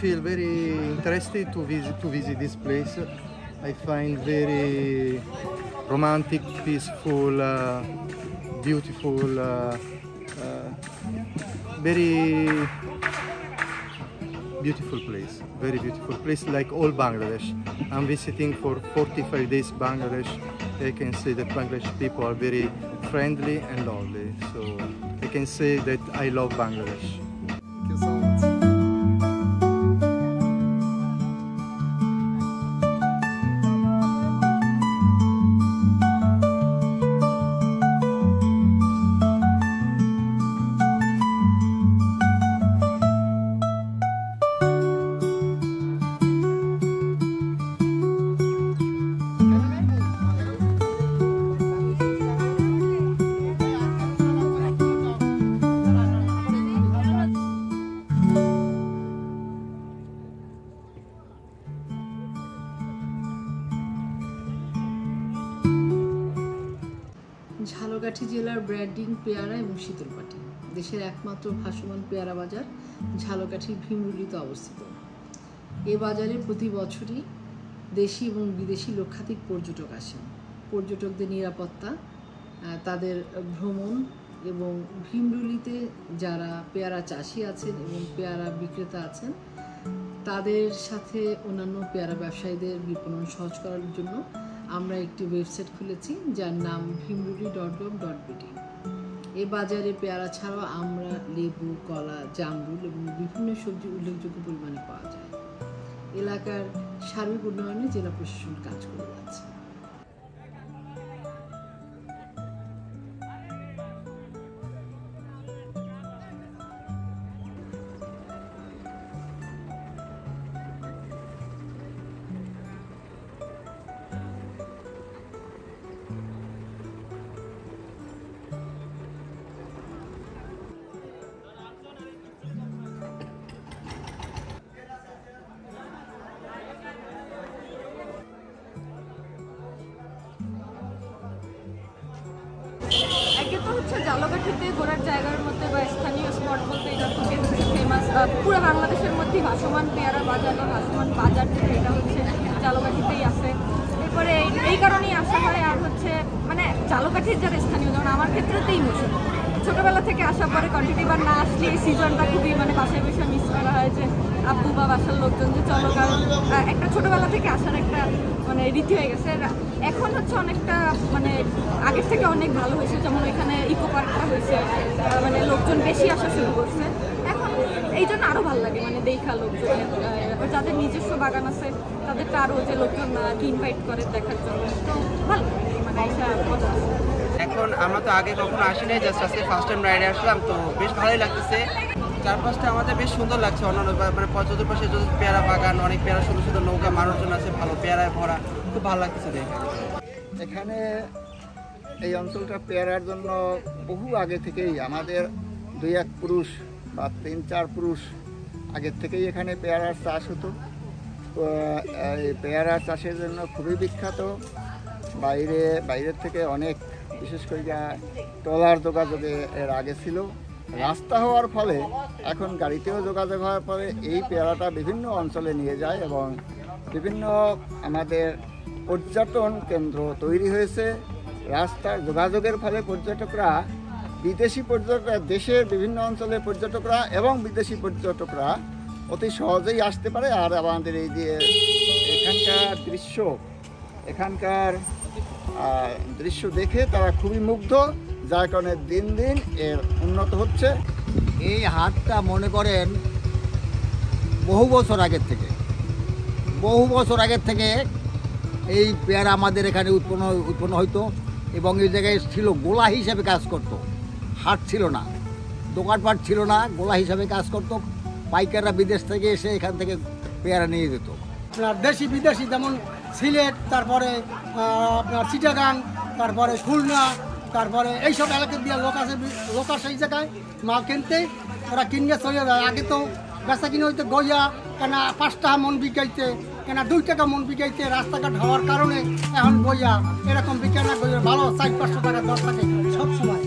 feel very interested to visit this place. I find very romantic, peaceful, beautiful, very beautiful place. Very beautiful place, like all Bangladesh. I'm visiting for 45 days Bangladesh. I can say that Bangladesh people are very friendly and lovely. So I can say that I love Bangladesh. Thank you so much. Jhalakathi জেলার branding পেয়ারা এবং শীতলপাটি, দেশের একমাত্র ভাসমান পেয়ারা বাজার ঝালকাঠির ভীমরুলিতে অবস্থিত। এ বাজারে প্রতি বছরই দেশি এবং বিদেশি লক্ষাধিক পর্যটক আসেন। পর্যটকদের নিরাপত্তা, তাদের ভ্রমণ এবং ভীমরুলিতে যারা পেয়ারা চাষি আছেন এবং পেয়ারা বিক্রেতা আছেন তাদের সাথে অন্যান্য পেয়ারা ব্যবসায়ীদের বিপণন সহজ করার জন্য আমরা একটি ওয়েবসাইট খুলেছি যার নাম bhimruli.gov.bt। এই বাজারে পেয়ারা ছাড়াও আমরা লেবু, কলা, জামরুল এবং বিভিন্ন সবজি উল্লেখযোগ্য পরিমাণে পাওয়া যায়। এলাকার সার্বিক উন্নয়নে জেলা প্রশাসন কাজ করে যাচ্ছে। একে তো হচ্ছে ঝালকাঠিতে ঘোরার জায়গার মধ্যে বা স্থানীয় স্পট বলতে এটা খুবই ফেমাস, পুরো বাংলাদেশের মধ্যেই ভাসমান পেয়ারা বাজার বা ভাসমান বাজার যেটা এটা হচ্ছে ঝালকাঠিতেই আছে। এরপরে এই কারণেই আসা হয়। আর হচ্ছে মানে ঝালকাঠির যারা স্থানীয়, যেমন আমার ক্ষেত্রেতেই মৌসুম ছোটোবেলা থেকে আসার পরে কন্টিনিউ বার না আসলে এই সিজনটা খুবই মানে বাসায় বসে মিস করা হয় যে আব্বু বা বাসার লোকজন যে চলো, কারণ একটা ছোটোবেলা থেকে আসার একটা মানে রীতি হয়ে গেছে। এখন হচ্ছে অনেকটা মানে আগের থেকে অনেক ভালো হয়েছে, যেমন এখানে ইকো পার্কটা হয়েছে, মানে লোকজন বেশি আসা শুরু করছে এখন, এই জন্য আরও ভালো লাগে মানে দেখা লোকজন যাদের নিজস্ব বাগান আছে তাদেরটা আরও যে লোকজন ইনভাইট করে দেখার জন্য, তো ভালো মানে এটা মজা। এখন আমরা তো আগে কখনো আসিনি, জাস্ট আজকে ফার্স্ট টাইম রাইডে আসলাম, তো বেশ ভালোই লাগতেছে। চারপাশটা আমাদের বেশ সুন্দর লাগছে, অন্যান্য মানে চতুর্পাশে যদি পেয়ারা বাগান, অনেক পেয়ারা সুন্দর সুন্দর নৌকা, মানুষজন আছে ভালো, পেয়ারায় ভরা, খুব ভালো লাগতেছে দেখে। এখানে এই অঞ্চলটা পেয়ারার জন্য বহু আগে থেকেই আমাদের 2-1 পুরুষ বা 3-4 পুরুষ আগের থেকেই এখানে পেয়ারার চাষ হতো। এই পেয়ারা চাষের জন্য খুবই বিখ্যাত। বাইরের থেকে অনেক, বিশেষ করে ট্রলার যোগাযোগে এর আগে ছিল। রাস্তা হওয়ার ফলে এখন গাড়িতেও যোগাযোগ হওয়ার পরে এই পেয়ারাটা বিভিন্ন অঞ্চলে নিয়ে যায় এবং বিভিন্ন আমাদের পর্যটন কেন্দ্র তৈরি হয়েছে। রাস্তার যোগাযোগের ফলে পর্যটকরা, বিদেশি পর্যটকরা, দেশের বিভিন্ন অঞ্চলের পর্যটকরা এবং বিদেশি পর্যটকরা অতি সহজেই আসতে পারে। আর আমাদের এই যে এখানকার দৃশ্য দেখে তারা খুবই মুগ্ধ, যার কারণে দিন দিন এর উন্নত হচ্ছে। এই হাটটা মনে করেন বহু বছর আগের থেকে এই পেয়ারা আমাদের এখানে উৎপন্ন হইতো এবং এই জায়গায় ছিল গোলা হিসাবে কাজ করতো। হাট ছিল না, দোকানপাট ছিল না, গোলা হিসাবে কাজ করতো। পাইকাররা বিদেশ থেকে এসে এখান থেকে পেয়ারা নিয়ে যেত। আপনার দেশি বিদেশি যেমন সিলেট, তারপরে আপনার চিটাগাং, তারপরে খুলনা, তারপরে এইসব এলাকা দিয়ে লোক আসে এই জায়গায় মাল কিনতে, ওরা কিনে চলে যায়। আগে তো বেচা কিনে হইতে গইয়া কেনা 5 টাকা মন বিকাইতে, কেনা 2 টাকা মন বিকাইতে, রাস্তাঘাট হওয়ার কারণে এখন গইয়া এরকম বিকে না, গইয়া ভালো 400-500 টাকা দর থাকে সবসময়।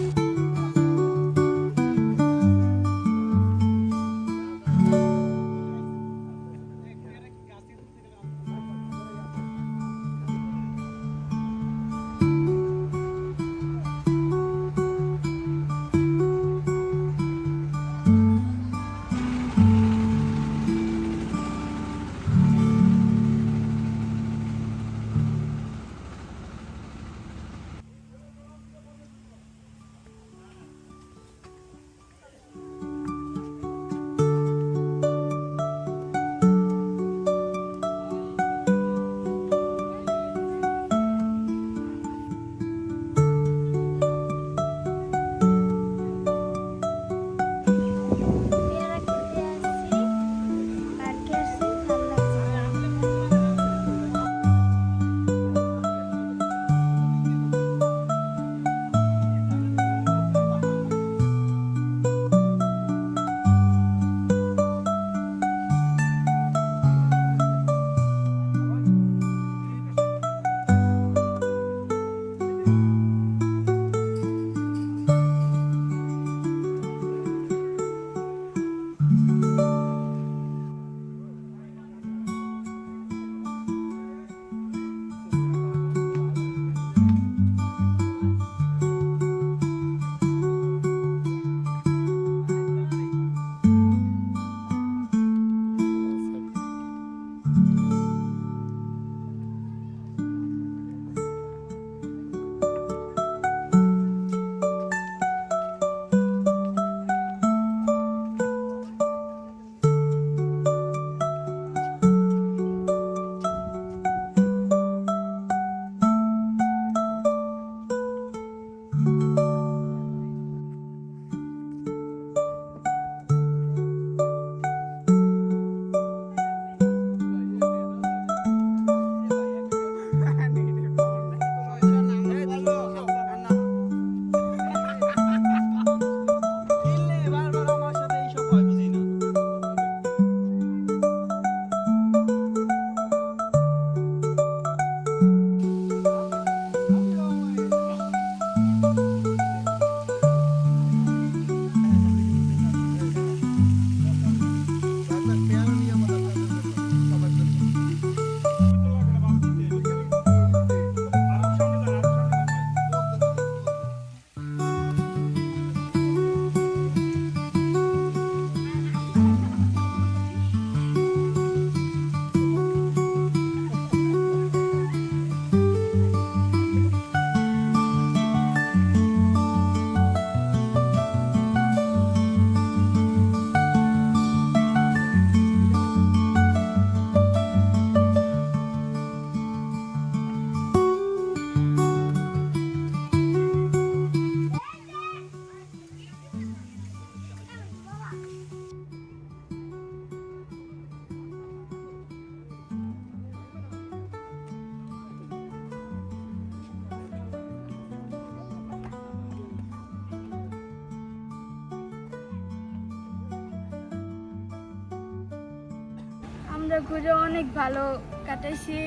আমরা ঘুরে অনেক ভালো কাটাইছি,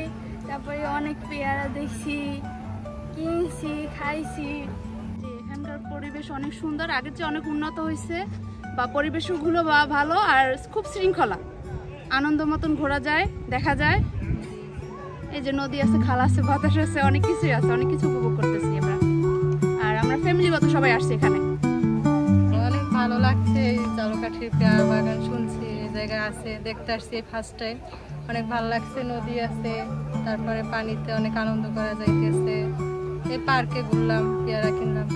তারপরে অনেক পেয়ারা দেখছি, কিনছি, খাইছি। এখানকার পরিবেশ অনেক সুন্দর, আগের চেয়ে অনেক উন্নত হয়েছে, বা পরিবেশগুলো ভালো আর খুব শৃঙ্খলা, আনন্দ মতন ঘোরা যায়, দেখা যায়। এই যে নদী আছে, খাল আছে, বাতাস আছে, অনেক কিছুই আছে, অনেক কিছু উপভোগ করতেছি আমরা। আর আমরা ফ্যামিলিগত সবাই আসছি এখানে। অনেক ভালো লাগছে, এই ঝালকাঠির পেয়ারা বাগান শুনছি, এই জায়গায় আছে, দেখতে আসছি ফার্স্ট টাইম। অনেক ভালো লাগছে, নদী আছে, তারপরে পানিতে অনেক আনন্দ করা যাইতেছে। এই পার্কে ঘুরলাম, পেয়ারা কিনলাম,